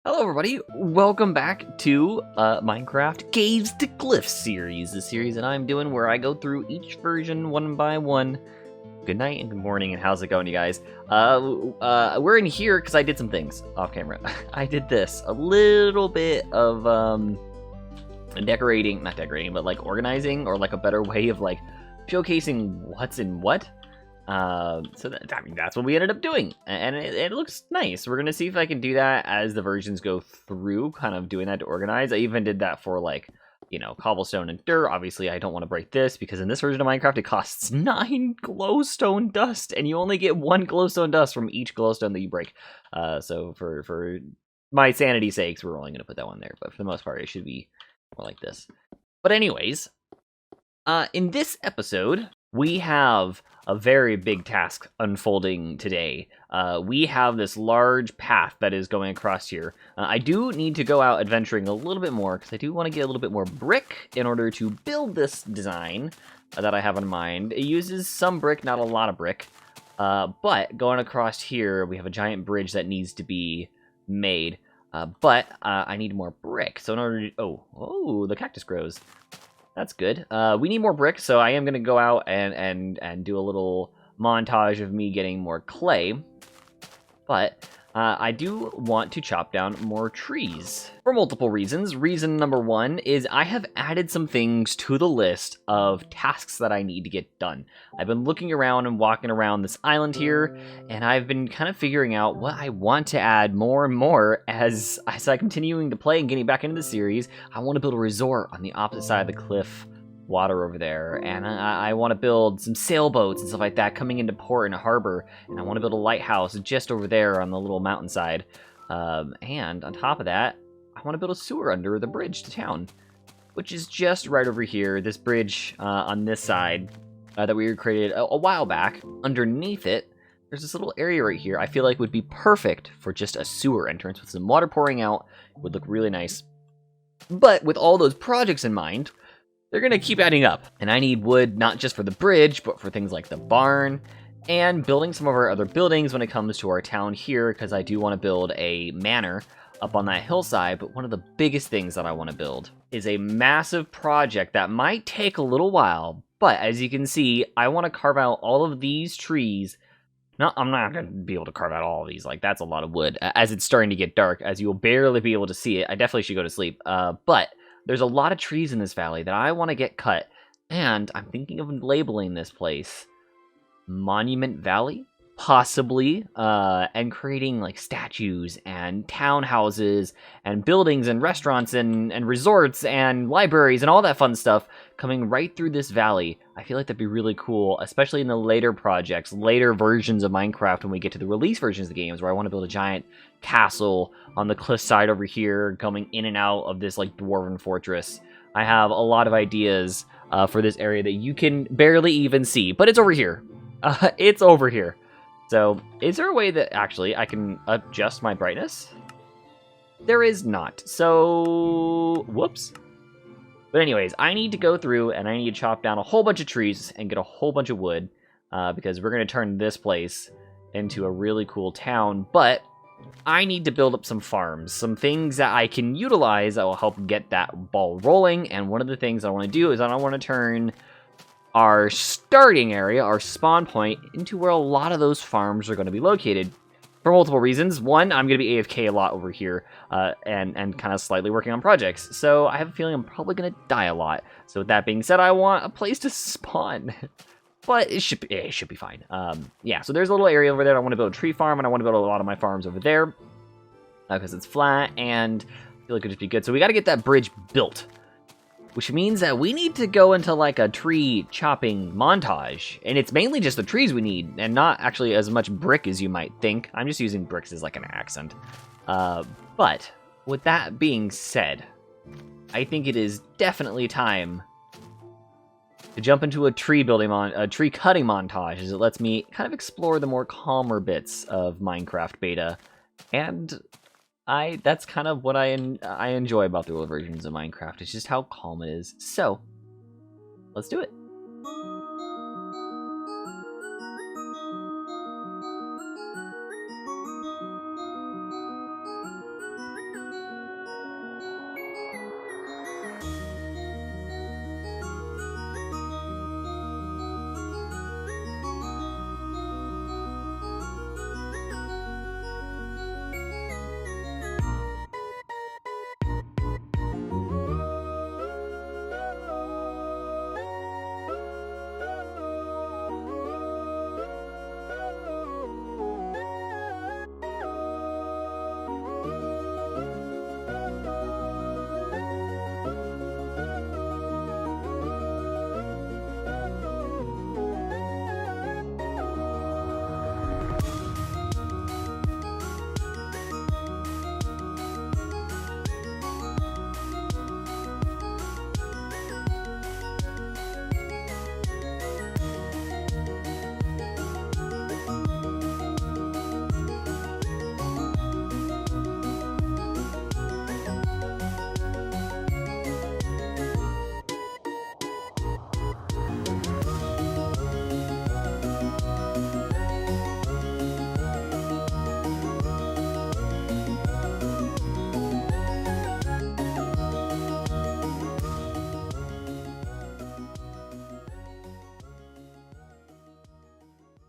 Hello everybody, welcome back to Minecraft Caves to Cliffs series, the series that I'm doing where I go through each version one by one. Good night and good morning, and how's it going, you guys? We're in here because I did some things off camera. I did this, a little bit of not decorating, but like organizing, or like a better way of like showcasing what's in what. That's what we ended up doing, and it looks nice. We're gonna see if I can do that as the versions go through, kind of doing that to organize. I even did that for like, cobblestone and dirt. Obviously, I don't want to break this because in this version of Minecraft, it costs 9 glowstone dust, and you only get 1 glowstone dust from each glowstone that you break. So for my sanity's sakes, we're only gonna put that one there. But for the most part, it should be more like this. But anyways, in this episode, we have a very big task unfolding today. We have this large path that is going across here. I do need to go out adventuring a little bit more because I do want to get a little bit more brick in order to build this design that I have in mind. It uses some brick, not a lot of brick. But going across here, we have a giant bridge that needs to be made. But I need more brick. So in order to... Oh, the cactus grows. That's good. We need more brick, so I am going to go out and do a little montage of me getting more clay. But I do want to chop down more trees for multiple reasons. Reason number one is I have added some things to the list of tasks that I need to get done. I've been looking around and walking around this island here, and I've been kind of figuring out what I want to add more and more as I'm continuing to play and getting back into the series. I want to build a resort on the opposite side of the cliff, water over there, and I want to build some sailboats and stuff like that coming into port and harbor, and I want to build a lighthouse just over there on the little mountainside, and on top of that, I want to build a sewer under the bridge to town, which is just right over here. This bridge on this side that we created a while back, underneath it, there's this little area right here I feel like would be perfect for just a sewer entrance with some water pouring out. It would look really nice. But with all those projects in mind, they're going to keep adding up, and I need wood not just for the bridge, but for things like the barn, and building some of our other buildings when it comes to our town here, because I do want to build a manor up on that hillside. But one of the biggest things that I want to build is a massive project that might take a little while, but as you can see, I want to carve out all of these trees. No, I'm not going to be able to carve out all of these, like that's a lot of wood, as it's starting to get dark, as you'll barely be able to see it. I definitely should go to sleep, but there's a lot of trees in this valley that I want to get cut, and I'm thinking of labeling this place Monument Valley, possibly, and creating like statues and townhouses and buildings and restaurants and resorts and libraries and all that fun stuff coming right through this valley. I feel like that'd be really cool, especially in the later projects, later versions of Minecraft when we get to the release versions of the games, where I want to build a giant castle on the cliffside over here, going in and out of this like dwarven fortress. I have a lot of ideas for this area that you can barely even see, but it's over here. It's over here. So, is there a way that actually I can adjust my brightness? There is not. So, whoops. But anyways, I need to go through and I need to chop down a whole bunch of trees and get a whole bunch of wood, because we're going to turn this place into a really cool town. But I need to build up some farms, some things that I can utilize that will help get that ball rolling. And one of the things I want to do is I want to turn our starting area, our spawn point, into where a lot of those farms are going to be located for multiple reasons. One, I'm going to be AFK a lot over here, and kind of slightly working on projects. So I have a feeling I'm probably going to die a lot. So with that being said, I want a place to spawn. But it should be fine. Yeah, so there's a little area over there. I want to build a tree farm, and I want to build a lot of my farms over there because it's flat, and I feel like it'd just be good. So we got to get that bridge built, which means that we need to go into like a tree chopping montage, and it's mainly just the trees we need, and not actually as much brick as you might think. I'm just using bricks as like an accent. But with that being said, I think it is definitely time to jump into a tree cutting montage, as it lets me kind of explore the more calmer bits of Minecraft beta, and that's kind of what I enjoy about the older versions of Minecraft. It's just how calm it is. So, let's do it.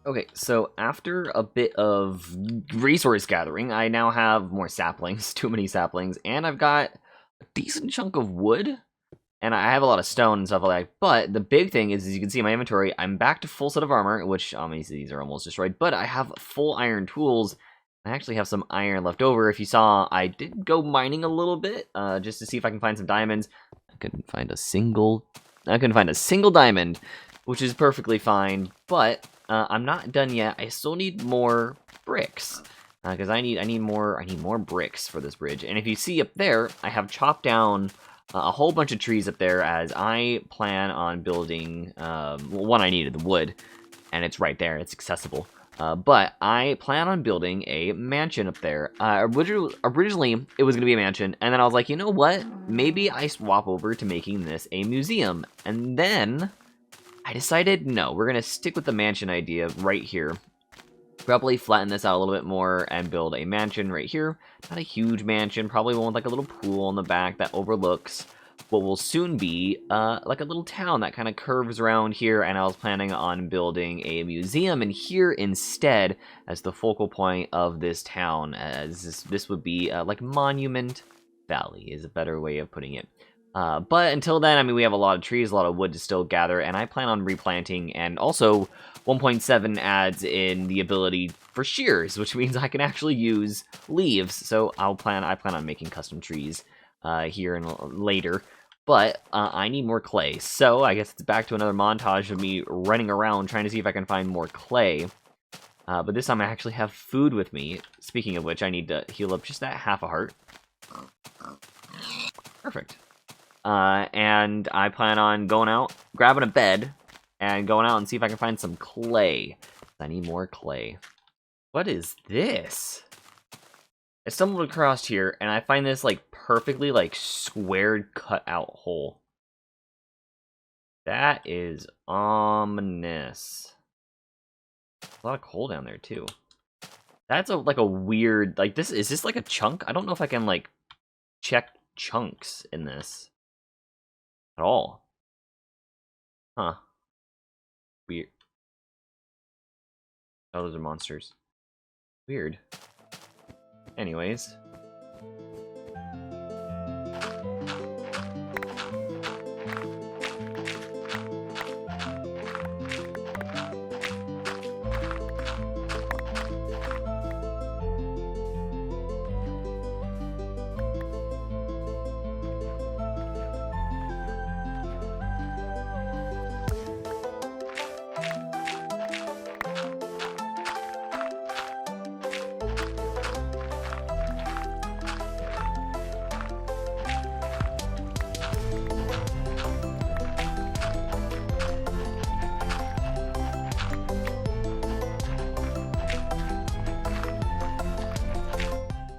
Okay, so after a bit of resource gathering, I now have more saplings, too many saplings, and I've got a decent chunk of wood, and I have a lot of stone and stuff like that. But the big thing is, as you can see in my inventory, I'm back to full set of armor, which obviously these are almost destroyed, but I have full iron tools. I actually have some iron left over. If you saw, I did go mining a little bit, just to see if I can find some diamonds. I couldn't find a single diamond, which is perfectly fine, but I'm not done yet. I still need more bricks, because I need more bricks for this bridge. And if you see up there, I have chopped down a whole bunch of trees up there, as I plan on building, one, I needed the wood, and it's right there, it's accessible. But I plan on building a mansion up there. Originally, it was going to be a mansion, and then I was like, you know what? Maybe I swap over to making this a museum. And then I decided, no, we're going to stick with the mansion idea right here. Probably flatten this out a little bit more and build a mansion right here. Not a huge mansion, probably one with like a little pool in the back that overlooks what will soon be like a little town that kind of curves around here, and I was planning on building a museum in here instead as the focal point of this town, as this would be like Monument Valley is a better way of putting it. But until then, I mean, we have a lot of trees, a lot of wood to still gather, and I plan on replanting, and also 1.7 adds in the ability for shears, which means I can actually use leaves, so I plan on making custom trees here and later. But I need more clay, so I guess it's back to another montage of me running around trying to see if I can find more clay. But this time I actually have food with me. Speaking of which, I need to heal up just that half a heart. Perfect. And I plan on going out, grabbing a bed, and going out and see if I can find some clay. I need more clay. What is this? I stumbled across here, and I find this, like, perfectly, like, squared, cut-out hole. That is ominous. A lot of coal down there, too. That's, like, a weird, like, is this, like, a chunk? I don't know if I can, like, check chunks in this at all. Huh. Weird. Oh, those are monsters. Weird. Anyways.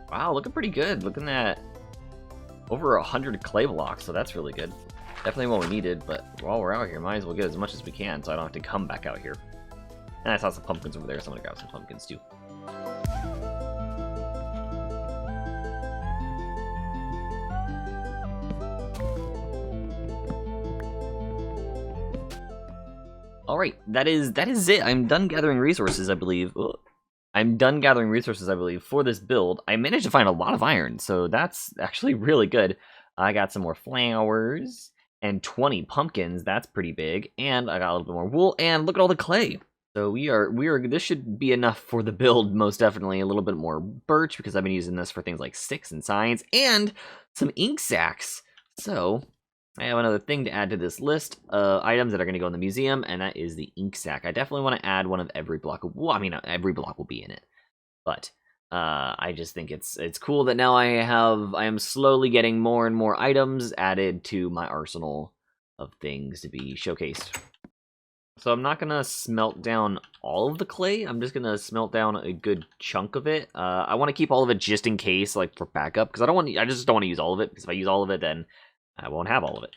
Wow, looking pretty good. Looking at over 100 clay blocks, so that's really good. Definitely what we needed, but while we're out here, might as well get as much as we can so I don't have to come back out here. And I saw some pumpkins over there, so I'm gonna grab some pumpkins too. Alright, that is it. I'm done gathering resources, I believe. Ugh. I'm done gathering resources, I believe, for this build. I managed to find a lot of iron, so that's actually really good. I got some more flowers and 20 pumpkins. That's pretty big. And I got a little bit more wool, and look at all the clay. So this should be enough for the build, most definitely. A little bit more birch, because I've been using this for things like sticks and signs, and some ink sacks. So I have another thing to add to this list of items that are going to go in the museum, and that is the ink sack. I definitely want to add one of every block. Well, I mean, not every block will be in it, but I just think it's cool that now I am slowly getting more and more items added to my arsenal of things to be showcased. So I'm not going to smelt down all of the clay. I'm just going to smelt down a good chunk of it. I want to keep all of it just in case, like, for backup, because I just don't want to use all of it, because if I use all of it, then I won't have all of it.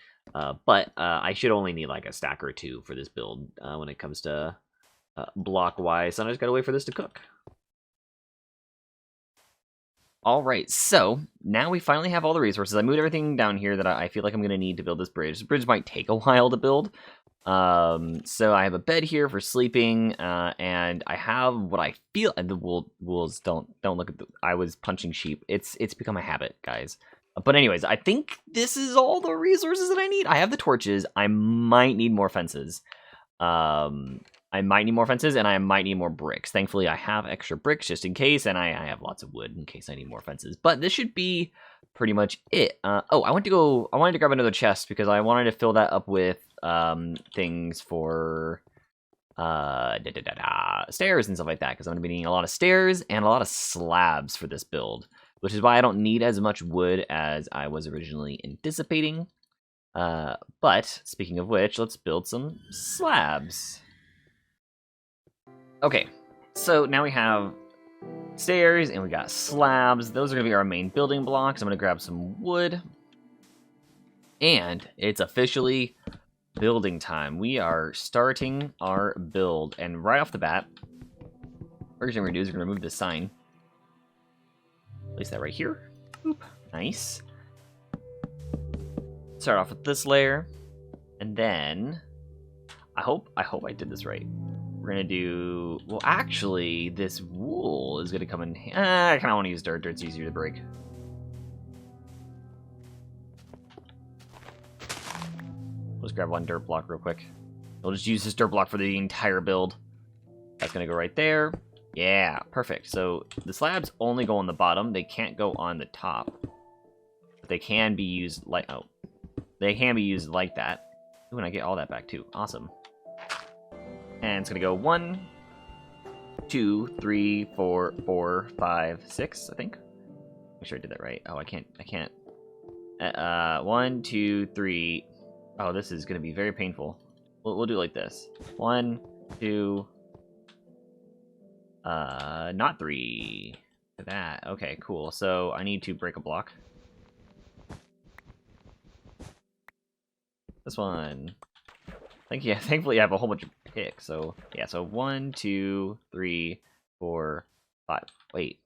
But I should only need like a stack or two for this build when it comes to block-wise. So I just gotta wait for this to cook. Alright, so now we finally have all the resources. I moved everything down here that I feel like I'm going to need to build this bridge. This bridge might take a while to build, So I have a bed here for sleeping, and I have what I feel. And the wolves don't look at the. I was punching sheep. It's become a habit, guys. But anyways, I think this is all the resources that I need. I have the torches. I might need more fences. I might need more fences, and I might need more bricks. Thankfully, I have extra bricks just in case, and I have lots of wood in case I need more fences. But this should be pretty much it. Oh, I wanted to grab another chest because I wanted to fill that up with things for stairs and stuff like that, because I'm going to be needing a lot of stairs and a lot of slabs for this build, which is why I don't need as much wood as I was originally anticipating. But speaking of which, let's build some slabs. Okay, so now we have stairs and we got slabs. Those are going to be our main building blocks. I'm going to grab some wood. And it's officially building time. We are starting our build. And right off the bat, first thing we're going to do is we're going to remove this sign. Place that right here. Oop, nice. Start off with this layer. And then, I hope I did this right. We're gonna do, well, actually, this wool is gonna come in. I kind of want to use dirt. Dirt's easier to break. Let's grab one dirt block real quick. We'll just use this dirt block for the entire build. That's gonna go right there. Yeah, perfect. So the slabs only go on the bottom. They can't go on the top. But they can be used like, oh, they can be used like that. Ooh, and I get all that back too. Awesome. And it's gonna go 1, 2, 3, 4, 5, 6, I think. Make sure I did that right. Oh, I can't. 1, 2, 3. Oh, this is gonna be very painful. We'll do it like this. 1, 2. Not 3. That. Okay, cool. So I need to break a block. This one. Thankfully I have a whole bunch of picks, so yeah, so 1, 2, 3, 4, 5. Wait.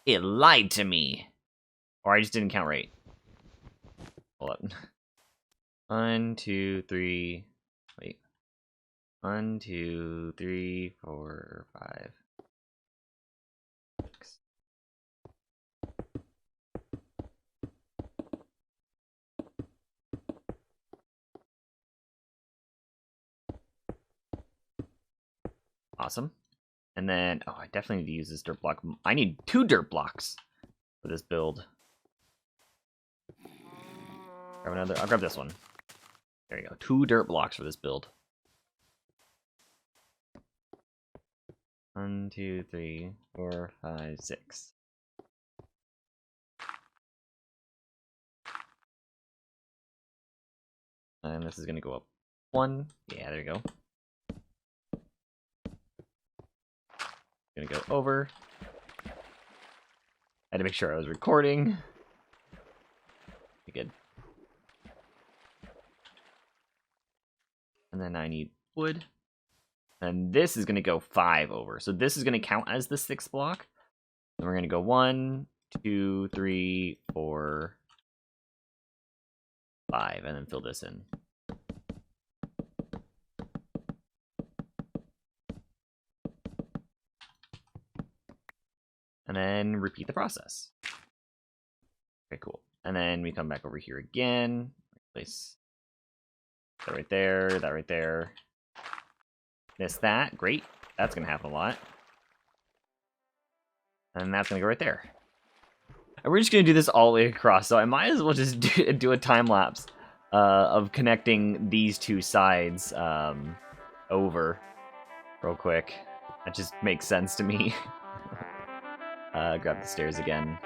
It lied to me. Or I just didn't count right. Hold up. 1, 2, 3. Wait. 1, 2, 3, 4, 5. 6. Awesome. And then, oh, I definitely need to use this dirt block. I need 2 dirt blocks for this build. Grab another. I'll grab this one. There you go. 2 dirt blocks for this build. 1, 2, 3, 4, 5, 6. And this is going to go up 1. Yeah, there you go. Gonna go over. I had to make sure I was recording. Good. And then I need wood. And this is gonna go 5 over. So this is gonna count as the 6th block. And we're gonna go 1, 2, 3, 4, 5, and then fill this in. And then repeat the process. Okay, cool. And then we come back over here again. Place that right there, that right there. Miss that. Great. That's going to happen a lot. And that's going to go right there. And we're just going to do this all the way across. So I might as well just do a time lapse of connecting these 2 sides over real quick. That just makes sense to me. Grab the stairs again.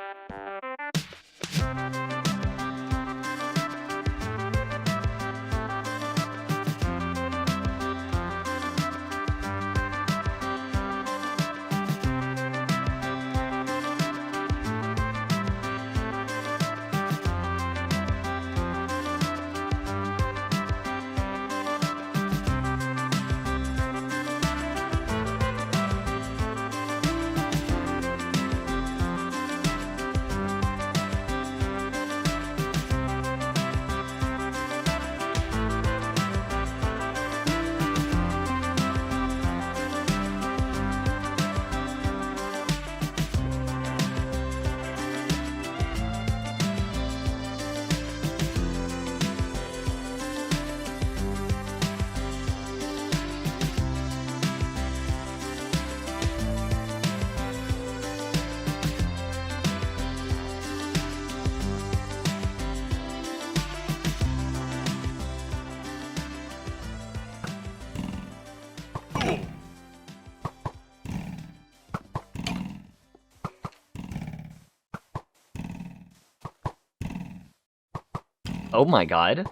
Oh my god.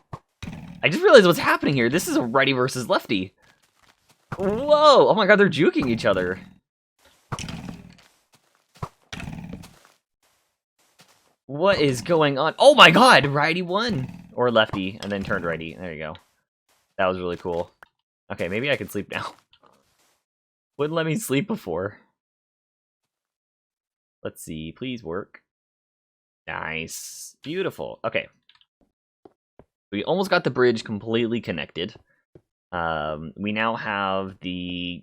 I just realized what's happening here. This is a righty versus lefty. Whoa! Oh my god, they're juking each other. What is going on? Oh my god! Righty won! Or lefty, and then turned righty. There you go. That was really cool. Okay, maybe I can sleep now. Wouldn't let me sleep before. Let's see. Please work. Nice. Beautiful. Okay. We almost got the bridge completely connected. We now have the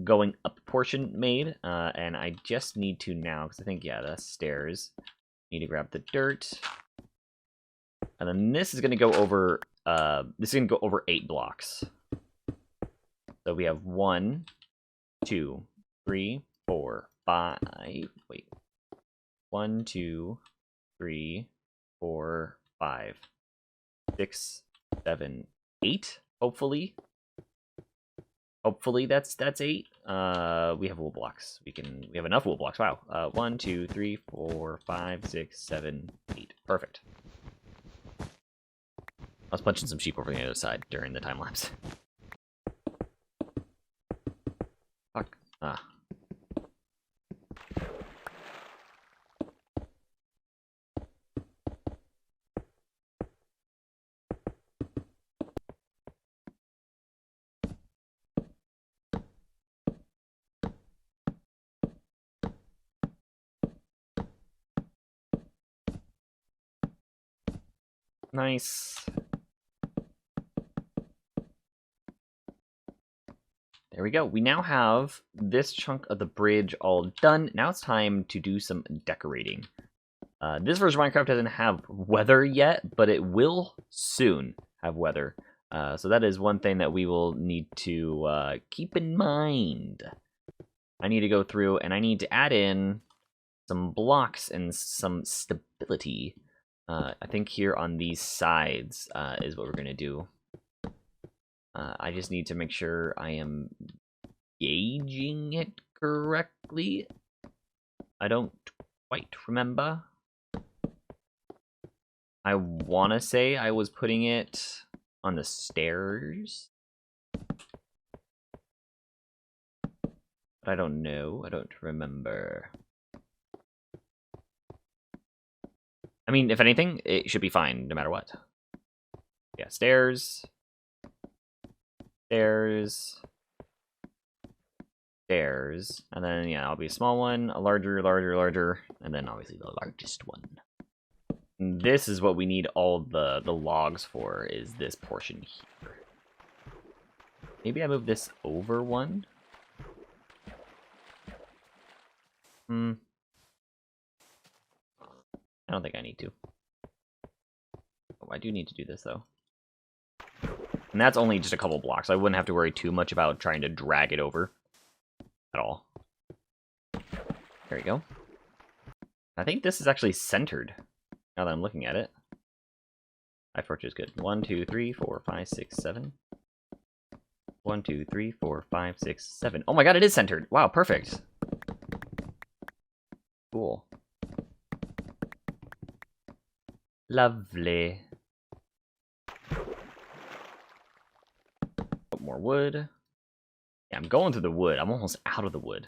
going up portion made, and I just need to now, because I think, yeah, that's stairs. Need to grab the dirt. And then this is going to go over, 8 blocks. So we have 1, 2, 3, 4, 5, wait. 1, 2, 3, 4, 5, 6, 7, 8, hopefully. Hopefully that's 8. We have wool blocks. We have enough wool blocks. Wow. 1, 2, 3, 4, 5, 6, 7, 8. Perfect. I was punching some sheep over the other side during the time lapse. Fuck. Ah. Nice. There we go. We now have this chunk of the bridge all done. Now it's time to do some decorating. This version of Minecraft doesn't have weather yet, but it will soon have weather. So that is one thing that we will need to keep in mind. I need to go through and I need to add in some blocks and some stability. I think here on these sides is what we're going to do. I just need to make sure I am gauging it correctly. I don't quite remember. I want to say I was putting it on the stairs. But I don't know. I don't remember. I mean, if anything, it should be fine no matter what. Yeah, stairs. Stairs. Stairs. And then, yeah, I'll be a small one, a larger, and then obviously the largest one. And this is what we need all the logs for, is this portion here. Maybe I move this over one? I don't think I need to. Oh, I do need to do this, though. And that's only just a couple blocks. I wouldn't have to worry too much about trying to drag it over at all. There you go. I think this is actually centered, now that I'm looking at it. My torch is good. 1, 2, 3, 4, 5, 6, 7. 1, 2, 3, 4, 5, 6, 7. Oh my god, it is centered. Wow, perfect. Cool. Lovely. Put more wood. Yeah, I'm going through the wood. I'm almost out of the wood.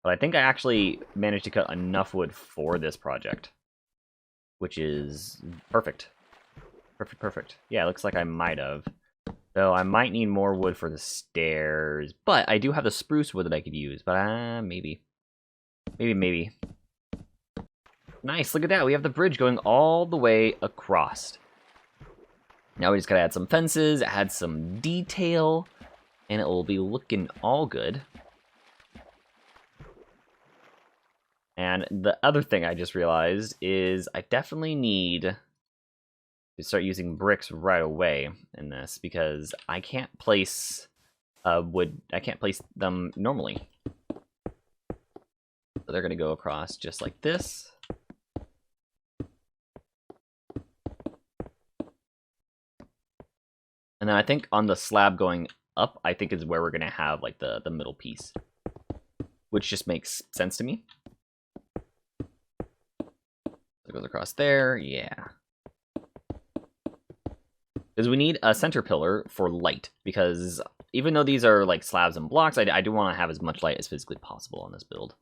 But I think I actually managed to cut enough wood for this project. Which is perfect. Perfect. Yeah, it looks like I might have. Though I might need more wood for the stairs. But I do have the spruce wood that I could use. But maybe. Maybe. Nice, look at that. We have the bridge going all the way across. Now we just gotta add some fences, add some detail, and it will be looking all good. And the other thing I just realized is I definitely need to start using bricks right away in this, because I can't place wood. I can't place them normally. So they're gonna go across just like this. And then I think on the slab going up, I think is where we're gonna have like the middle piece, which just makes sense to me. It goes across there, yeah. Because we need a center pillar for light. Because even though these are like slabs and blocks, I do want to have as much light as physically possible on this build.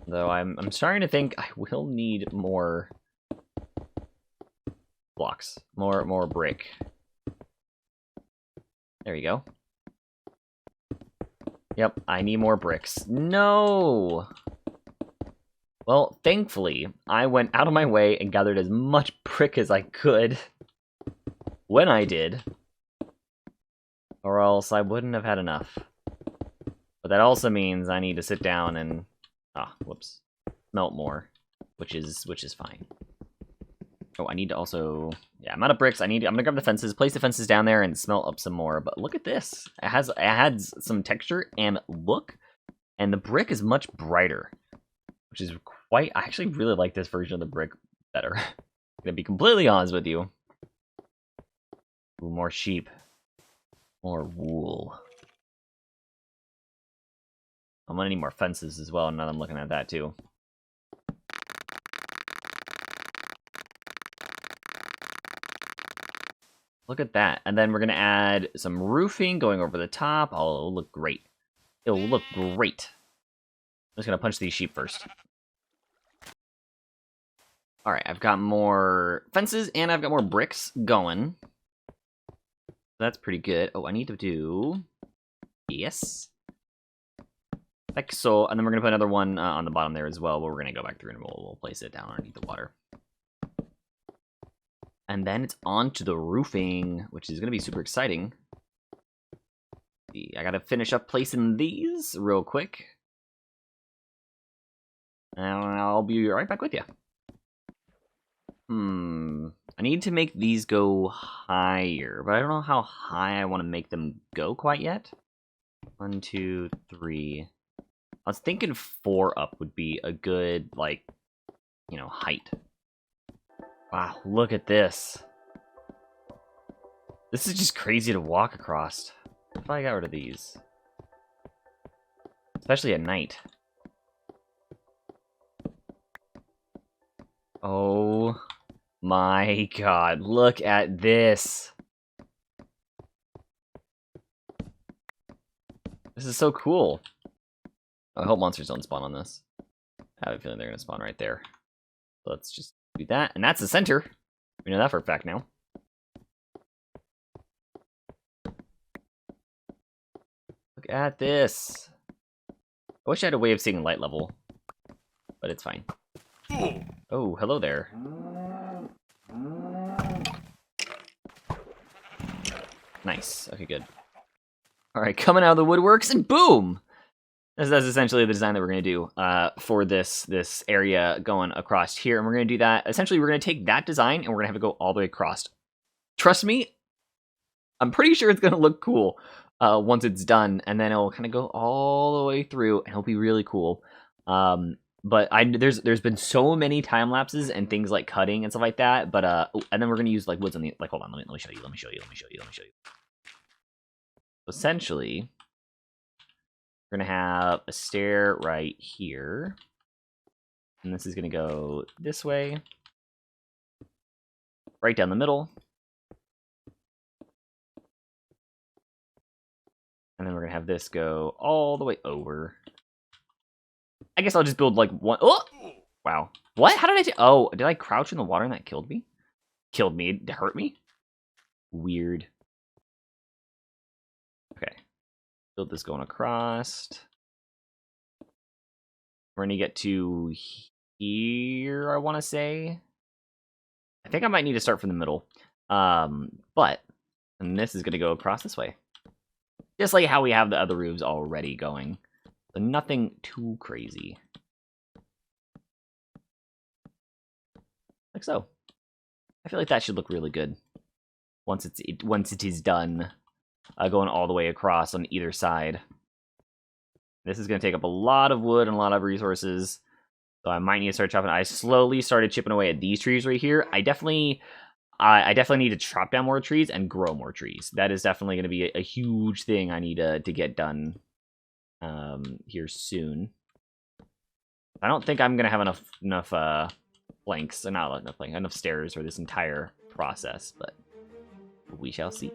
Though I'm starting to think I will need more blocks, more brick. There you go. Yep, I need more bricks. No! Well, thankfully, I went out of my way and gathered as much brick as I could when I did, or else I wouldn't have had enough. But that also means I need to sit down and whoops, melt more, which is fine. Oh, I need to also, yeah, I'm out of bricks. I'm gonna grab the fences, place the fences down there, and smelt up some more. But look at this. It adds some texture and look, and the brick is much brighter, which is quite. I actually really like this version of the brick better. I'm gonna be completely honest with you. Ooh, more sheep, more wool. I'm gonna need more fences as well. Now that I'm looking at that too. Look at that. And then we're going to add some roofing going over the top. Oh, it'll look great. It'll look great. I'm just going to punch these sheep first. Alright, I've got more fences and I've got more bricks going. That's pretty good. Oh, I need to do... Yes. Like so. And then we're going to put another one on the bottom there as well. But we're going to go back through and we'll place it down underneath the water. And then it's on to the roofing, which is going to be super exciting. I got to finish up placing these real quick. And I'll be right back with you. I need to make these go higher, but I don't know how high I want to make them go quite yet. 1, 2, 3. I was thinking 4 up would be a good, like, you know, height. Wow, look at this. This is just crazy to walk across. If I got rid of these. Especially at night. Oh my god, look at this. This is so cool. I hope monsters don't spawn on this. I have a feeling they're going to spawn right there. So let's just do that. And that's the center. We know that for a fact now. Look at this. I wish I had a way of seeing light level. But it's fine. Oh, hello there. Nice. Okay, good. Alright, coming out of the woodworks, and boom! That's essentially the design that we're going to do for this area going across here. And we're going to do that. Essentially, we're going to take that design, and we're going to have it go all the way across. Trust me, I'm pretty sure it's going to look cool once it's done. And then it'll kind of go all the way through, and it'll be really cool. But there's been so many time lapses and things like cutting and stuff like that. But and then we're gonna use like woods on the hold on, let me show you. Essentially, we're gonna have a stair right here, and this is gonna go this way, right down the middle, and then we're gonna have this go all the way over. I guess I'll just build like one. Oh! Wow. What? How did I oh, did I crouch in the water and that killed me? Killed me? It hurt me? Weird. Okay. Build this going across. We're gonna get to here, I want to say. I think I might need to start from the middle. But, and this is gonna go across this way. Just like how we have the other roofs already going. So nothing too crazy. Like so. I feel like that should look really good. Once it is done. Going all the way across on either side. This is going to take up a lot of wood and a lot of resources. So I might need to start chopping. I slowly started chipping away at these trees right here. I definitely need to chop down more trees and grow more trees. That is definitely going to be a huge thing I need to get done. Here soon. I don't think I'm gonna have enough planks, or not enough planks, enough stairs for this entire process, but we shall see.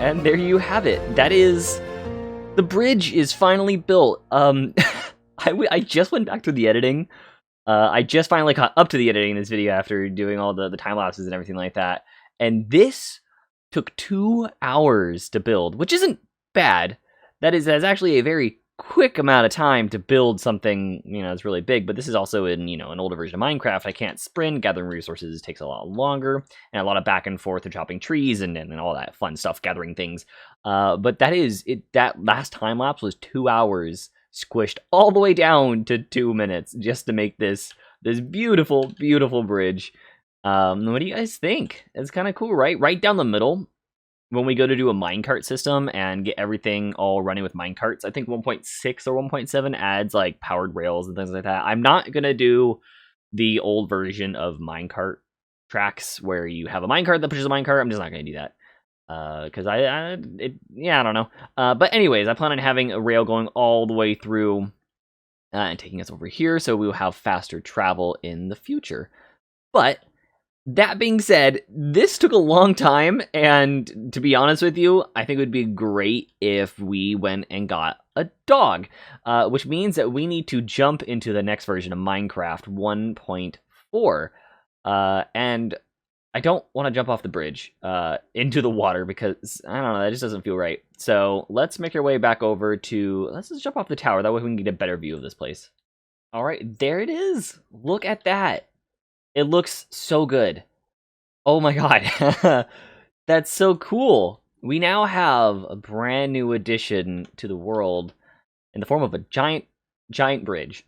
And there you have it. That is, the bridge is finally built. I just went back to the editing. I just finally caught up to the editing in this video after doing all the time lapses and everything like that. And this took 2 hours to build, which isn't bad. That's actually a very quick amount of time to build something, it's really big. But this is also in, an older version of Minecraft. I can't sprint. Gathering resources takes a lot longer, and a lot of back and forth of chopping trees and all that fun stuff, gathering things. But that is it. That last time lapse was 2 hours, squished all the way down to 2 minutes just to make this beautiful, beautiful bridge. What do you guys think? It's kind of cool, right? Right down the middle. When we go to do a minecart system and get everything all running with minecarts, I think 1.6 or 1.7 adds like powered rails and things like that. I'm not going to do the old version of minecart tracks where you have a minecart that pushes a minecart. I'm just not going to do that. Because I don't know. But anyways, I plan on having a rail going all the way through and taking us over here, so we will have faster travel in the future. But that being said, this took a long time, and to be honest with you, I think it would be great if we went and got a dog, which means that we need to jump into the next version of Minecraft 1.4, and I don't want to jump off the bridge into the water because, I don't know, that just doesn't feel right. So let's make our way back over to, let's just jump off the tower, that way we can get a better view of this place. All right, there it is. Look at that. It looks so good. Oh my god. That's so cool. We now have a brand new addition to the world in the form of a giant bridge.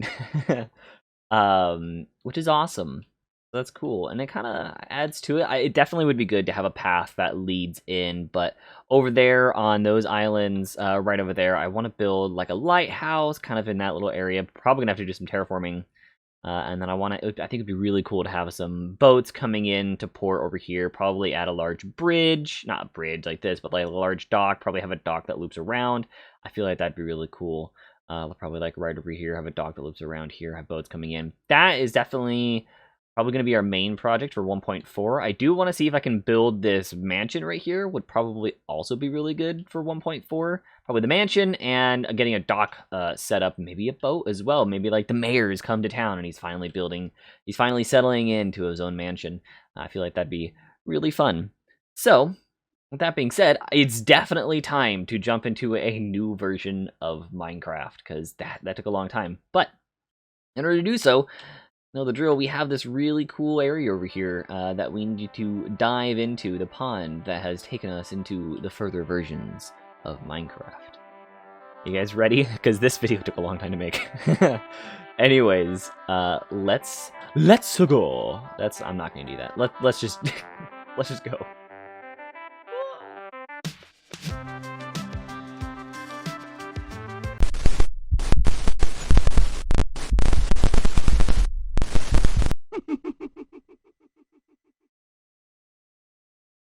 Which is awesome. That's cool. And it kind of adds to it. It definitely would be good to have a path that leads in, but over there on those islands, right over there, I want to build like a lighthouse kind of in that little area. Probably gonna have to do some terraforming. And then I think it'd be really cool to have some boats coming in to port over here, probably add a large bridge, not a bridge like this, but like a large dock, probably have a dock that loops around. I feel like that'd be really cool. Probably like right over here, have a dock that loops around here, have boats coming in. That is definitely probably going to be our main project for 1.4. I do want to see if I can build this mansion right here, would probably also be really good for 1.4. Probably the mansion and getting a dock set up, maybe a boat as well. Maybe like the mayor's come to town and he's finally settling into his own mansion. I feel like that'd be really fun. So With that being said, it's definitely time to jump into a new version of Minecraft, because that took a long time. But in order to do so, know the drill, we have this really cool area over here that we need to dive into, the pond that has taken us into the further versions of Minecraft. You guys ready? Because this video took a long time to make. Anyways, let's go. I'm not gonna do that. Let's just let's just go.